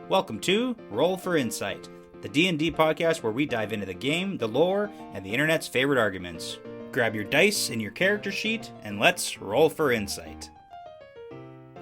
Welcome to Roll for Insight, the D&D podcast where we dive into the game, the lore, and the internet's favorite arguments. Grab your dice and your character sheet, and let's roll for insight.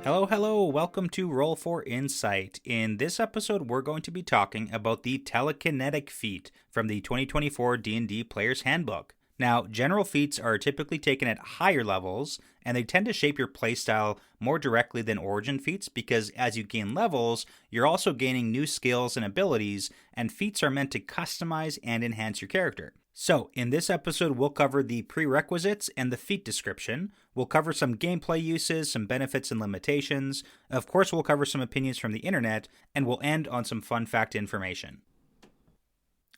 Hello, welcome to Roll for Insight. In this episode, we're going to be talking about the Telekinetic feat from the 2024 D&D Player's Handbook. Now, general feats are typically taken at higher levels, and they tend to shape your playstyle more directly than origin feats because as you gain levels, you're also gaining new skills and abilities, and feats are meant to customize and enhance your character. So, in this episode, we'll cover the prerequisites and the feat description. We'll cover some gameplay uses, some benefits and limitations. Of course, we'll cover some opinions from the internet, and we'll end on some fun fact information.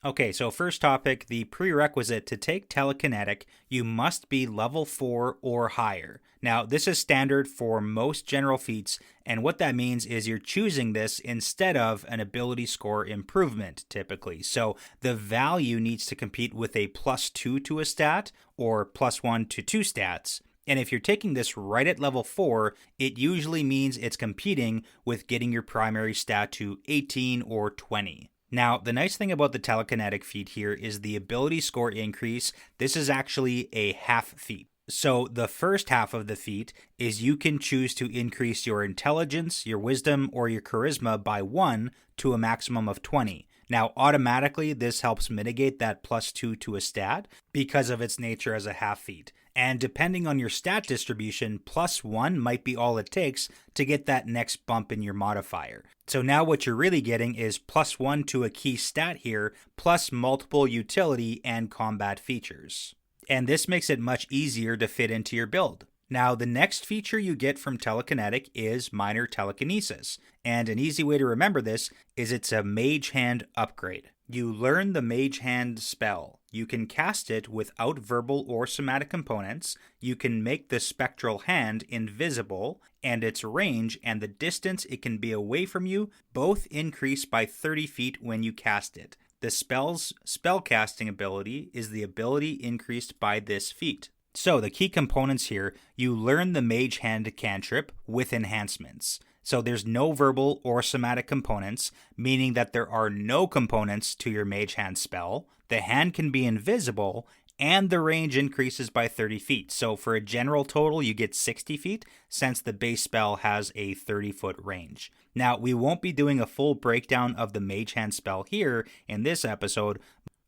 Okay, so first topic, the prerequisite to take Telekinetic, you must be level 4 or higher. Now, this is standard for most general feats, and what that means is you're choosing this instead of an ability score improvement, typically. So the value needs to compete with a +2 to a stat or +1 to 2 stats. And if you're taking this right at level 4, it usually means it's competing with getting your primary stat to 18 or 20. Now, the nice thing about the Telekinetic feat here is the ability score increase. This is actually a half feat. So the first half of the feat is you can choose to increase your intelligence, your wisdom, or your charisma by 1 to a maximum of 20. Now, automatically, this helps mitigate that +2 to a stat because of its nature as a half feat. And depending on your stat distribution, +1 might be all it takes to get that next bump in your modifier. So now what you're really getting is +1 to a key stat here, plus multiple utility and combat features. And this makes it much easier to fit into your build. Now, the next feature you get from Telekinetic is Minor Telekinesis. And an easy way to remember this is it's a Mage Hand upgrade. You learn the Mage Hand spell. You can cast it without verbal or somatic components. You can make the spectral hand invisible, and its range and the distance it can be away from you both increase by 30 feet when you cast it. The spell's spellcasting ability is the ability increased by this feat. So the key components here, you learn the Mage Hand cantrip with enhancements. So there's no verbal or somatic components, meaning that there are no components to your Mage Hand spell. The hand can be invisible, and the range increases by 30 feet. So for a general total, you get 60 feet, since the base spell has a 30-foot range. Now, we won't be doing a full breakdown of the Mage Hand spell here in this episode,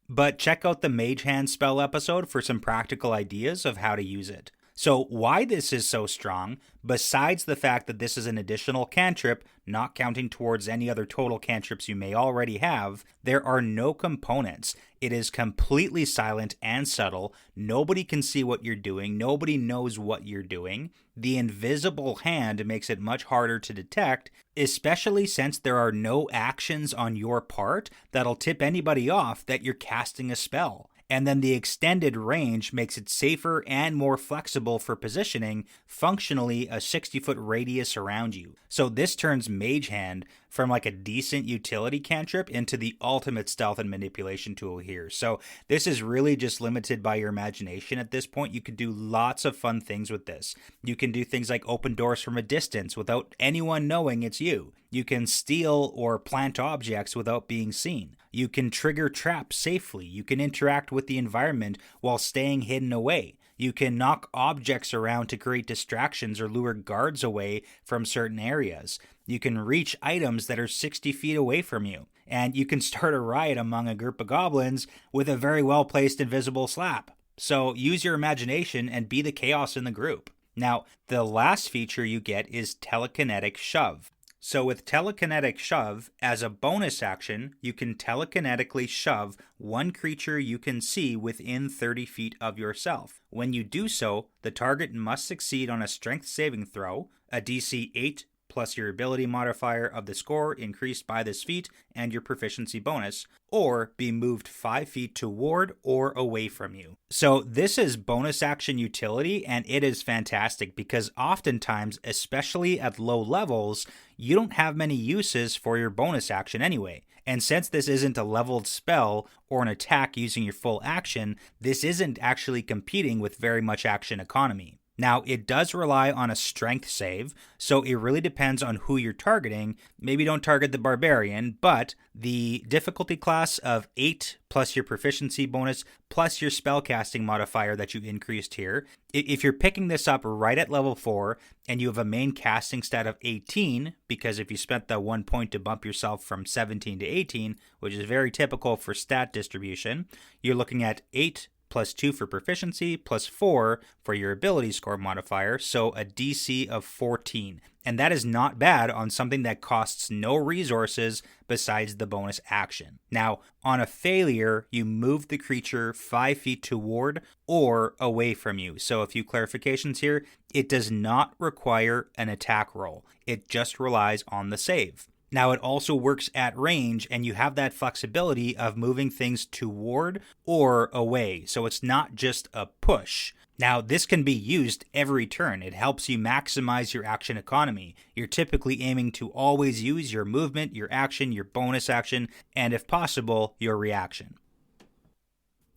but check out the Mage Hand spell episode for some practical ideas of how to use it. So why this is so strong, besides the fact that this is an additional cantrip, not counting towards any other total cantrips you may already have, there are no components. It is completely silent and subtle. Nobody can see what you're doing. Nobody knows what you're doing. The invisible hand makes it much harder to detect, especially since there are no actions on your part that'll tip anybody off that you're casting a spell. And then the extended range makes it safer and more flexible for positioning, functionally a 60-foot radius around you. So this turns Mage Hand from like a decent utility cantrip into the ultimate stealth and manipulation tool here. So this is really just limited by your imagination at this point. You can do lots of fun things with this. You can do things like open doors from a distance without anyone knowing it's you. You can steal or plant objects without being seen. You can trigger traps safely. You can interact with the environment while staying hidden away. You can knock objects around to create distractions or lure guards away from certain areas. You can reach items that are 60 feet away from you. And you can start a riot among a group of goblins with a very well-placed invisible slap. So use your imagination and be the chaos in the group. Now, the last feature you get is Telekinetic Shove. So with Telekinetic Shove, as a bonus action, you can telekinetically shove one creature you can see within 30 feet of yourself. When you do so, the target must succeed on a strength saving throw, a DC 8 plus your ability modifier of the score increased by this feat and your proficiency bonus, or be moved 5 feet toward or away from you. So this is bonus action utility, and it is fantastic because oftentimes, especially at low levels, you don't have many uses for your bonus action anyway. And since this isn't a leveled spell or an attack using your full action, this isn't actually competing with very much action economy. Now, it does rely on a strength save, so it really depends on who you're targeting. Maybe don't target the barbarian, but the difficulty class of 8 plus your proficiency bonus plus your spellcasting modifier that you increased here. If you're picking this up right at level 4 and you have a main casting stat of 18, because if you spent the 1 point to bump yourself from 17 to 18, which is very typical for stat distribution, you're looking at 8 plus 2 for proficiency, plus 4 for your ability score modifier, so a DC of 14. And that is not bad on something that costs no resources besides the bonus action. Now, on a failure, you move the creature 5 feet toward or away from you. So a few clarifications here. It does not require an attack roll. It just relies on the save. Now, it also works at range, and you have that flexibility of moving things toward or away, so it's not just a push. Now, this can be used every turn. It helps you maximize your action economy. You're typically aiming to always use your movement, your action, your bonus action, and if possible, your reaction.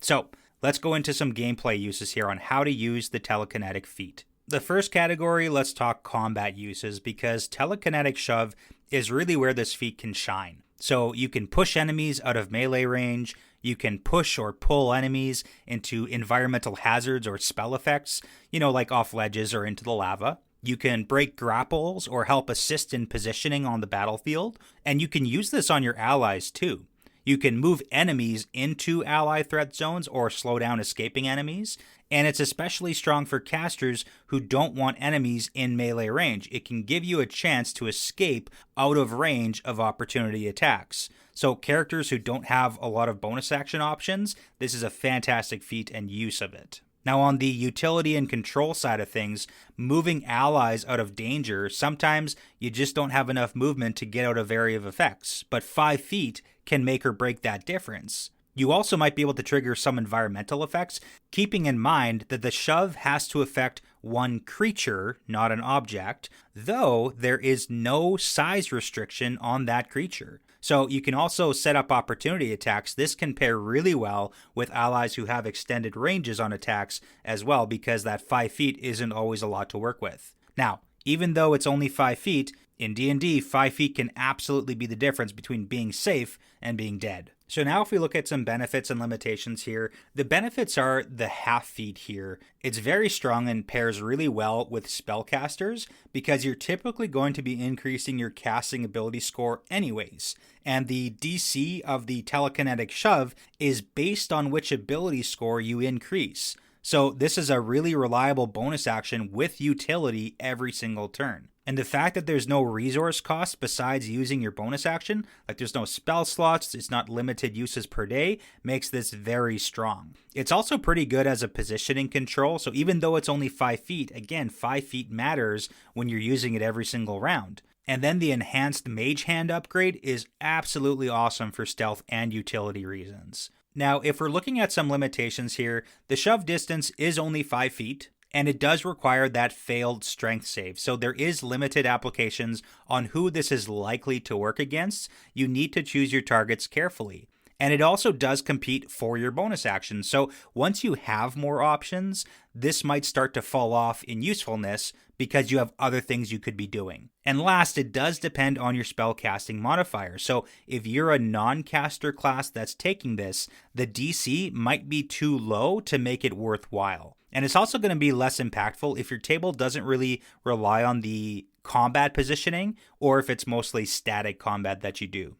So, let's go into some gameplay uses here on how to use the telekinetic feat. The first category, let's talk combat uses, because telekinetic shove is really where this feat can shine. So you can push enemies out of melee range, you can push or pull enemies into environmental hazards or spell effects, like off ledges or into the lava. You can break grapples or help assist in positioning on the battlefield, and you can use this on your allies too. You can move enemies into ally threat zones or slow down escaping enemies, and it's especially strong for casters who don't want enemies in melee range. It can give you a chance to escape out of range of opportunity attacks. So characters who don't have a lot of bonus action options, this is a fantastic feat and use of it. Now, on the utility and control side of things, moving allies out of danger, sometimes you just don't have enough movement to get out of area of effects, but 5 feet can make or break that difference. You also might be able to trigger some environmental effects, keeping in mind that the shove has to affect one creature, not an object, though there is no size restriction on that creature. So you can also set up opportunity attacks. This can pair really well with allies who have extended ranges on attacks as well, because that 5 feet isn't always a lot to work with. Now, even though it's only 5 feet, in D&D, 5 feet can absolutely be the difference between being safe and being dead. So now if we look at some benefits and limitations here, the benefits are the half feat here. It's very strong and pairs really well with spellcasters because you're typically going to be increasing your casting ability score anyways. And the DC of the telekinetic shove is based on which ability score you increase. So this is a really reliable bonus action with utility every single turn. And the fact that there's no resource cost besides using your bonus action, like there's no spell slots, it's not limited uses per day, makes this very strong. It's also pretty good as a positioning control, so even though it's only 5 feet, again, 5 feet matters when you're using it every single round. And then the enhanced mage hand upgrade is absolutely awesome for stealth and utility reasons. Now, if we're looking at some limitations here, the shove distance is only 5 feet. And it does require that failed strength save. So there is limited applications on who this is likely to work against. You need to choose your targets carefully. And it also does compete for your bonus actions. So once you have more options, this might start to fall off in usefulness because you have other things you could be doing. And last, it does depend on your spellcasting modifier. So if you're a non-caster class that's taking this, the DC might be too low to make it worthwhile. And it's also going to be less impactful if your table doesn't really rely on the combat positioning or if it's mostly static combat that you do.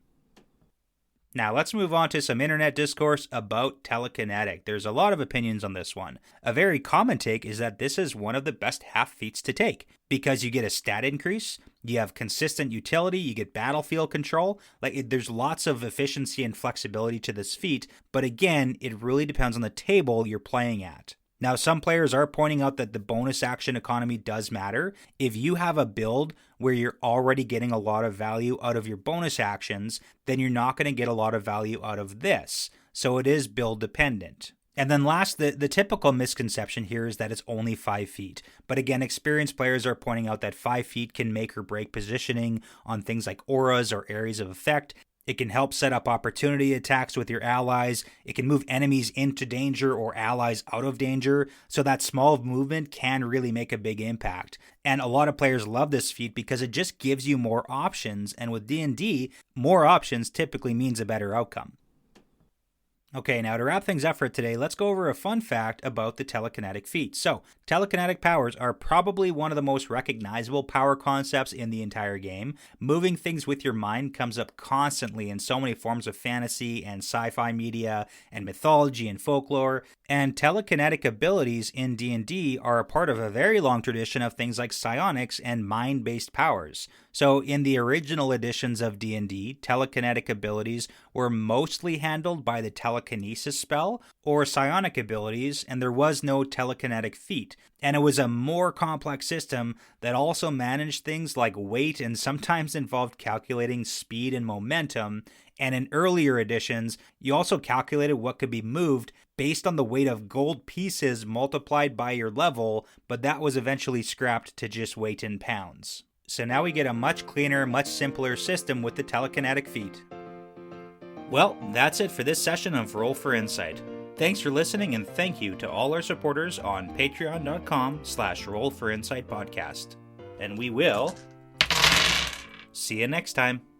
Now let's move on to some internet discourse about Telekinetic. There's a lot of opinions on this one. A very common take is that this is one of the best half feats to take because you get a stat increase, you have consistent utility, you get battlefield control. There's lots of efficiency and flexibility to this feat, but again, it really depends on the table you're playing at. Now, some players are pointing out that the bonus action economy does matter. If you have a build where you're already getting a lot of value out of your bonus actions, then you're not going to get a lot of value out of this. So it is build dependent. And then last, the typical misconception here is that it's only 5 feet. But again, experienced players are pointing out that 5 feet can make or break positioning on things like auras or areas of effect. It can help set up opportunity attacks with your allies. It can move enemies into danger or allies out of danger, so that small movement can really make a big impact. And a lot of players love this feat because it just gives you more options, and with D&D, more options typically means a better outcome. Okay, now to wrap things up for today, let's go over a fun fact about the telekinetic feat. So, telekinetic powers are probably one of the most recognizable power concepts in the entire game. Moving things with your mind comes up constantly in so many forms of fantasy and sci-fi media and mythology and folklore. And telekinetic abilities in D&D are a part of a very long tradition of things like psionics and mind-based powers. So in the original editions of D&D, telekinetic abilities were mostly handled by the telekinesis spell or psionic abilities, and there was no telekinetic feat. And it was a more complex system that also managed things like weight and sometimes involved calculating speed and momentum. And in earlier editions, you also calculated what could be moved based on the weight of gold pieces multiplied by your level, but that was eventually scrapped to just weight in pounds. So now we get a much cleaner, much simpler system with the telekinetic feat. Well, that's it for this session of Roll for Insight. Thanks for listening, and thank you to all our supporters on patreon.com/rollforinsightpodcast. And we will see you next time.